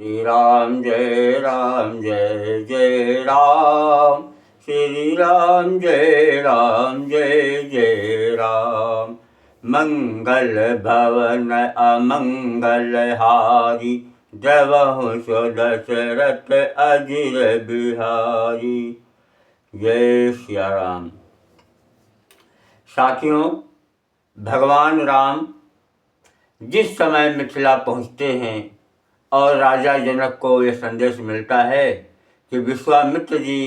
जय राम जय जय राम, श्री राम जय जय राम। मंगल भवन अमंगल हारी, द्रवहु सो दशरथ अजिर बिहारी। जय सिया राम। साथियों, भगवान राम जिस समय मिथिला पहुँचते हैं और राजा जनक को यह संदेश मिलता है कि विश्वामित्र जी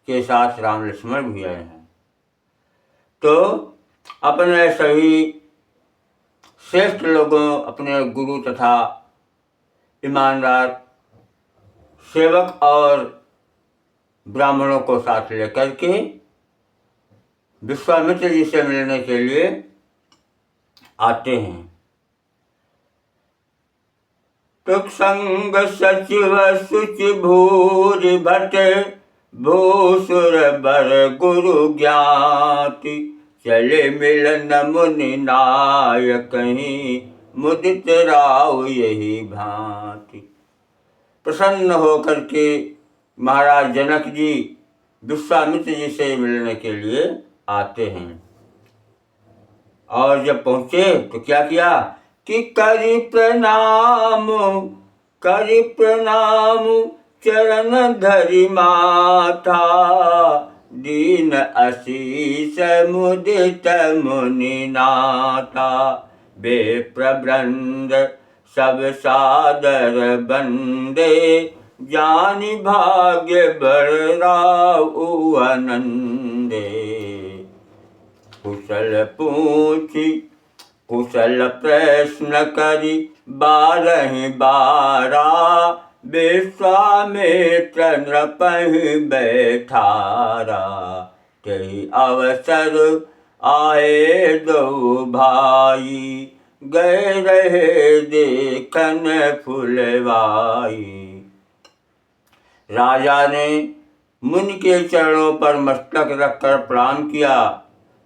के साथ राम लक्ष्मण भी आए हैं, तो अपने सभी श्रेष्ठ लोगों, अपने गुरु तथा ईमानदार सेवक और ब्राह्मणों को साथ लेकर के विश्वामित्र जी से मिलने के लिए आते हैं। तुक्संग सचिव सुचि भूरि भट, भूसुर बर गुरु ज्ञाति। चले मिलन मुनि नायक कहीं, मुदित राव यही भांति। प्रसन्न होकर के महाराज जनक जी विश्वामित्र जी से मिलने के लिए आते हैं। और जब पहुँचे तो क्या किया कि करि प्रणाम चरण धरि माथा। दीन असीस मुदित मुनि नाथा, बेप्रबंध सब सादर बंदे। जानि भाग्य बड़राउ आनंदे। कुशल पूछी कुशल प्रश्न करी, बारहि बारा। विश्वामित्र नृपहि बैठारा, तेहि अवसर आए दो भाई। गए रहे देखन फुलवाई। राजा ने मुनि के चरणों पर मस्तक रखकर प्रणाम किया।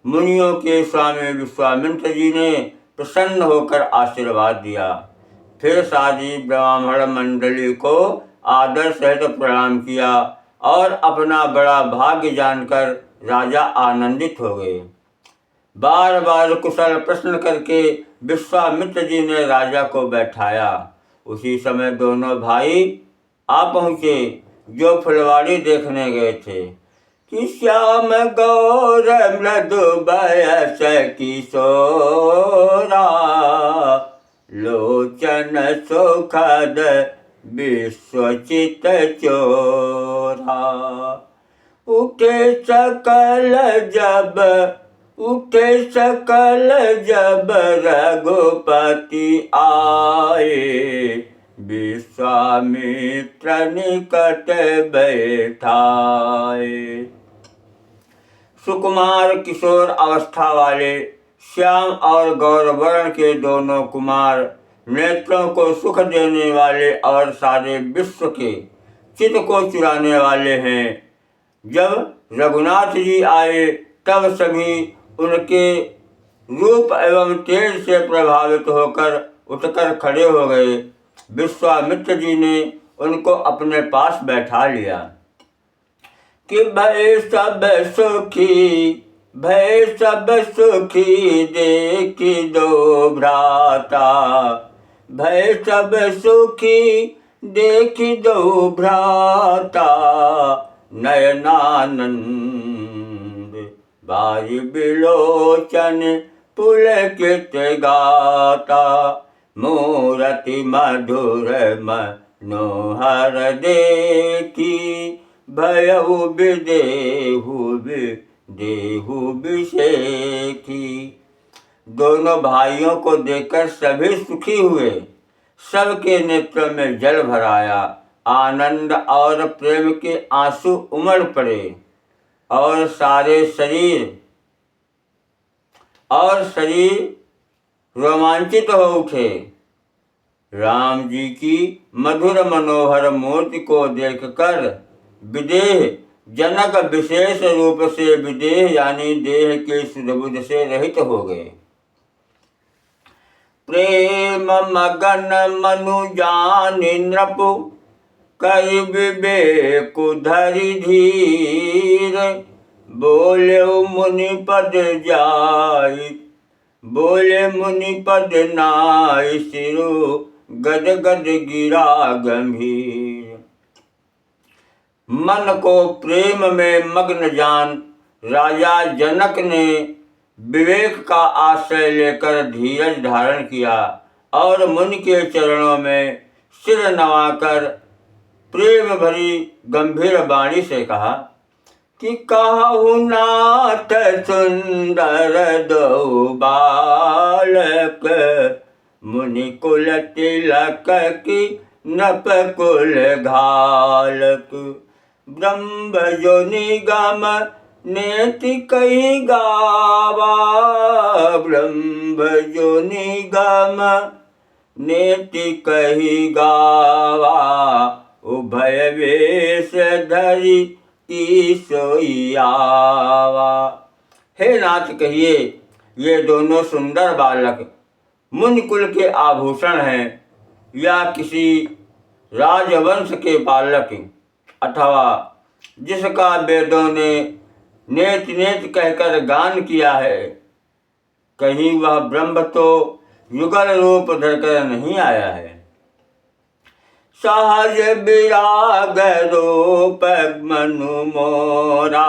मुनियों के स्वामी विश्वामित्र जी ने प्रसन्न होकर आशीर्वाद दिया। फिर सारी ब्राह्मण मंडली को आदर सहित प्रणाम किया और अपना बड़ा भाग्य जानकर राजा आनंदित हो गए। बार बार कुशल प्रश्न करके विश्वामित्र जी ने राजा को बैठाया। उसी समय दोनों भाई आ पहुँचे जो फुलवाड़ी देखने गए थे कि श्याम गौर मृदु बयस किशोरा। लोचन सुखद विश्वचित चोरा। उठे सकल जब रघुपति आए। विश्वामित्र निकट बैठाए। सुकुमार किशोर अवस्था वाले श्याम और गौरवर्ण के दोनों कुमार नेत्रों को सुख देने वाले और सारे विश्व के चित्त को चुराने वाले हैं। जब रघुनाथ जी आए तब सभी उनके रूप एवं तेज से प्रभावित होकर उठकर खड़े हो गए। विश्वामित्र जी ने उनको अपने पास बैठा लिया कि भय सब सुखी देखी दो भ्राता। भय सब सुखी देखी दो भ्राता। नयनानंद बारी बिलोचन पुलकित गाता। मूरति मधुर मनोहर देखी। भयउ देहु विषेखी। दोनों भाइयों को देखकर सभी सुखी हुए। सबके नेत्रों में जल भर आया। आनंद और प्रेम के आंसू उमड़ पड़े और शरीर रोमांचित हो उठे। राम जी की मधुर मनोहर मूर्ति को देखकर विदेह जनक विशेष रूप से विदेह यानी देह के सुधबुध से रहित हो गए। प्रेम मगन मनु जानि नृपु, कई विवेक धरि धीर। बोले मुनि पद जाई, बोले मुनि पद नाई, सिरु गद गद गिरा गंभीर। मन को प्रेम में मग्न जान राजा जनक ने विवेक का आश्रय लेकर धीरज धारण किया और मुनि के चरणों में सिर नवाकर प्रेम भरी गंभीर वाणी से कहा कि कहु नाथ सुंदर दो बालक, मुनि कुल तिलक की नप कुल घालक। ब्रह्म जो निगम नेति कही गावा, ब्रह्म जो निगम नेति कही गावा। उभय वेश धरि की सोई आवा। हे नाथ कहिए, ये दोनों सुंदर बालक मुनि कुल के आभूषण हैं या किसी राजवंश के बालक, अथवा जिसका वेदों ने नेत नेत कहकर गान किया है, कहीं वह ब्रह्म तो युगल रूप धरकर नहीं आया है। सहज विराग रूप मनु मोरा,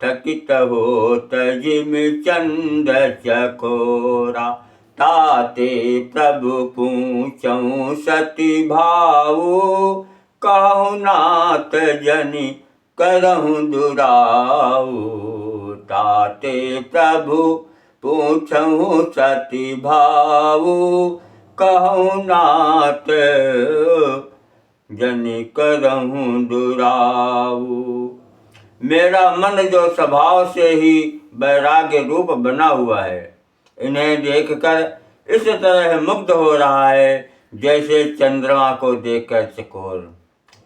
थकित होत जिम चंद चकोरा। ताते प्रभु पूछऊं सती भाऊ, कहु नाथ जनि करहूँ दुराऊ। ताते प्रभु पूछऊं सती भाऊ, कहूँ नाथ जनि करहूँ दुराऊ। मेरा मन जो स्वभाव से ही वैराग्य रूप बना हुआ है, इन्हें देखकर इस तरह मुग्ध हो रहा है जैसे चंद्रमा को देखकर चकोर।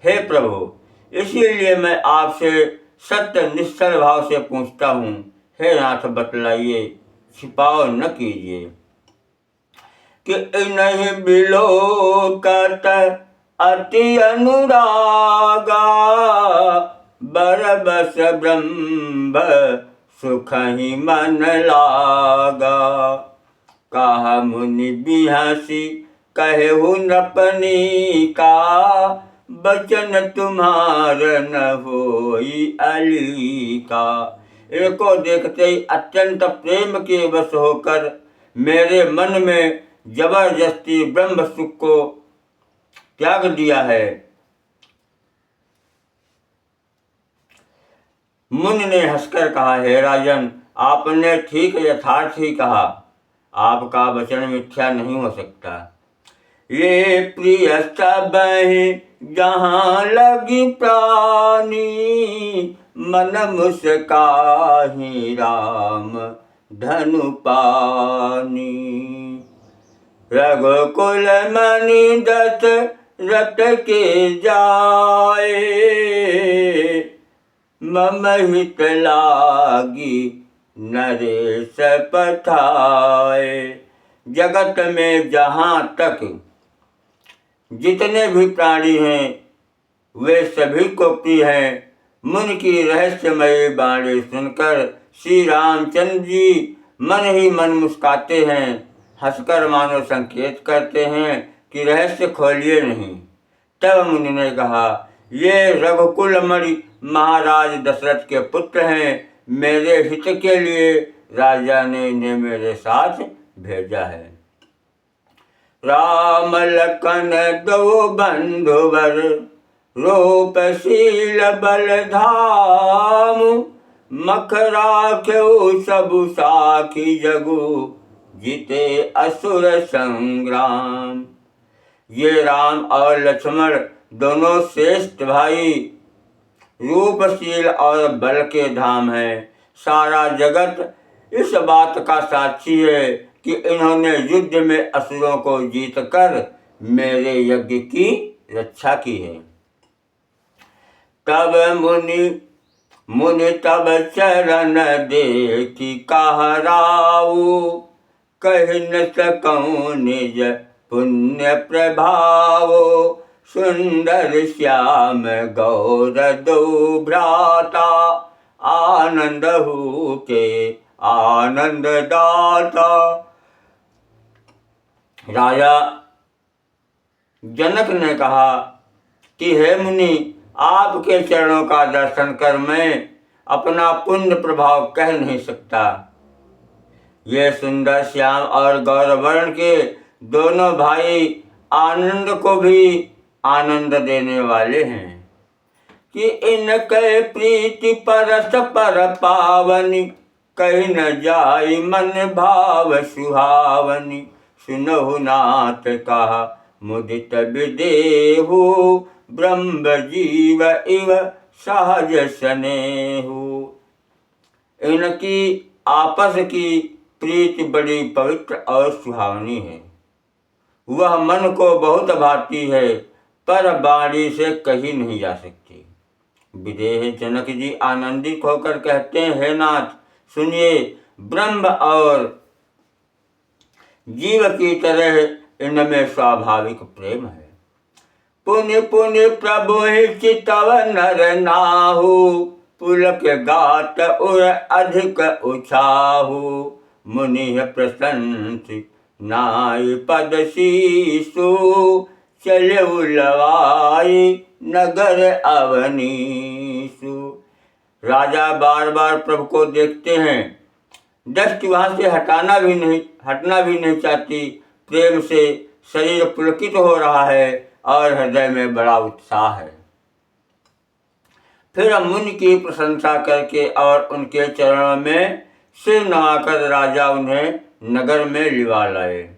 हे प्रभु, इसीलिए मैं आपसे सत्य निश्चल भाव से पूछता हूँ, हे नाथ बतलाइए, छिपाओ न कीजिए कि नहीं बिलोकत अति अनुरागा। बरबस ब्रह्म सुख ही मन लागा। कहा मुनि बिहसी कहु नपनी का, बचन तुम्हार न होई अली का। इनको देखते ही अत्यंत प्रेम के वश होकर मेरे मन में जबरदस्ती ब्रह्म सुख को त्याग दिया है। मुनि ने हंसकर कहा, हे राजन, आपने ठीक यथार्थ ही कहा, आपका वचन मिथ्या नहीं हो सकता। ये प्रिय सब जहाँ लगी प्राणी, मन मुस्काहि राम धनु पानी। रघुकुल मणि दस रत के जाए, मम हित लागी नरेश पठाए। जगत में जहाँ तक जितने भी प्राणी हैं वे सभी को प्रिय हैं। मुनि की रहस्यमयी वाणी सुनकर श्री रामचंद्र जी मन ही मन मुस्काते हैं, हंसकर मानो संकेत करते हैं कि रहस्य खोलिए नहीं। तब मुनि ने कहा, ये रघुकुल मणि महाराज दशरथ के पुत्र हैं, मेरे हित के लिए राजा ने इन्हें मेरे साथ भेजा है। राम लखन दो बंधुवर, रूपशील बल धाम। मख राख्यो सबु साखी जगु, जीते असुर संग्राम। ये राम और लक्ष्मण दोनों श्रेष्ठ भाई, रूपशील और बल के धाम हैं। सारा जगत इस बात का साक्षी है कि इन्होंने युद्ध में असुरों को जीतकर मेरे यज्ञ की रक्षा की है। तब मुनि तब चरण देखी कहराऊ, कह न सकऊं निज पुण्य प्रभावो। सुंदर श्याम गौर दो भ्राता, आनंद हु के आनंद दाता। राजा जनक ने कहा कि हे मुनि, आपके चरणों का दर्शन कर मैं अपना पुण्य प्रभाव कह नहीं सकता। ये सुंदर श्याम और गौरवर्ण के दोनों भाई आनंद को भी आनंद देने वाले हैं कि इनके प्रीति परस पर पावनी, कहीं न जाई मन भाव सुहावनी। सुनहु नाथ कहा मुदित विदेहु, ब्रह्म जीव इव सहज स्नेहु। इनकी आपस की प्रीति बड़ी पवित्र और सुहावनी है। वह मन को बहुत भाती है, पर वाणी से कही नहीं जा सकती। विदेह जनक जी आनंदित होकर कहते हैं, हे नाथ सुनिए, ब्रह्म और जीव की तरह इनमें स्वाभाविक प्रेम है। पुण्य पुण्य प्रभु चितव नर नाहु, पुलक गात उर अधिक उछाहु। मुनि प्रशंस नाय पद शीसु, चले उलवाई नगर अवनीसु। राजा बार बार प्रभु को देखते हैं, दृष्टि वहाँ से हटना भी नहीं चाहती। प्रेम से शरीर पुलकित हो रहा है और हृदय में बड़ा उत्साह है। फिर मुनि की प्रशंसा करके और उनके चरणों में सिर नवाकर राजा उन्हें नगर में लिवा लाए।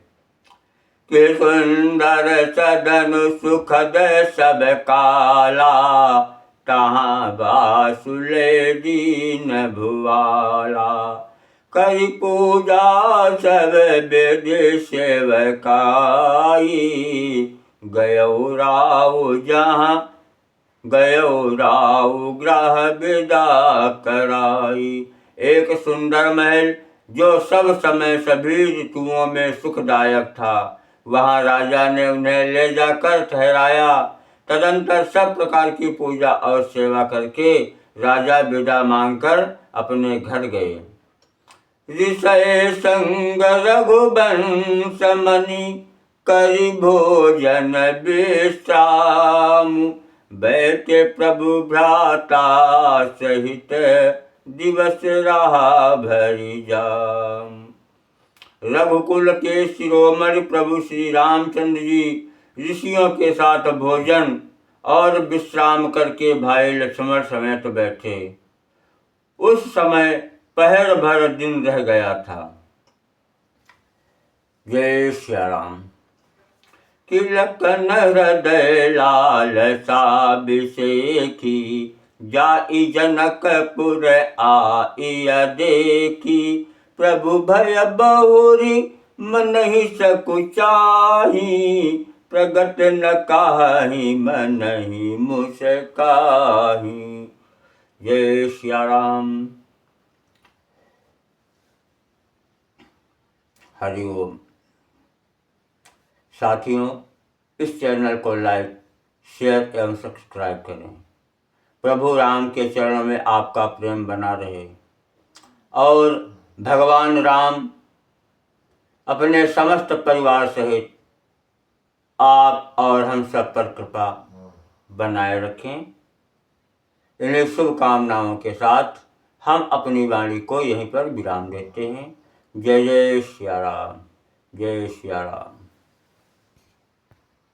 कि सुंदर सदन सुखद सब काला, तहाँ बासुले दीन भुवाला। करी पूजा सब वेद सेवकाई, गयो राव जहाँ गयो राव ग्रह विदा कराई। एक सुंदर महल जो सब समय सभी ऋतुओं में सुखदायक था, वहाँ राजा ने उन्हें ले जाकर ठहराया। तदंतर सब प्रकार की पूजा और सेवा करके राजा विदा मांगकर अपने घर गए। ऋषय संग रघुवंश मणि, करि भोजन विश्राम। बैठे प्रभु भ्राता सहित, दिवस रहा भरी जाम। रघुकुल के शिरोमणि प्रभु श्री रामचंद्र जी ऋषियों के साथ भोजन और विश्राम करके भाई लक्ष्मण समेत बैठे। उस समय पहर भर दिन रह गया था। जय श्री राम। तिलकन हृदय लालसा बिसेखी, जाई जनकपुर आइय देखी। प्रभु भय बहुरी मन ही सकुचाही, प्रगट न काहि मन ही मुस्काही। जय श्री राम। हरिओम। साथियों, इस चैनल को लाइक, शेयर एवं सब्सक्राइब करें। प्रभु राम के चरणों में आपका प्रेम बना रहे और भगवान राम अपने समस्त परिवार सहित आप और हम सब पर कृपा बनाए रखें। इन्हीं शुभकामनाओं के साथ हम अपनी वाणी को यहीं पर विराम देते हैं। जय जय श्री राम। जय श्री राम।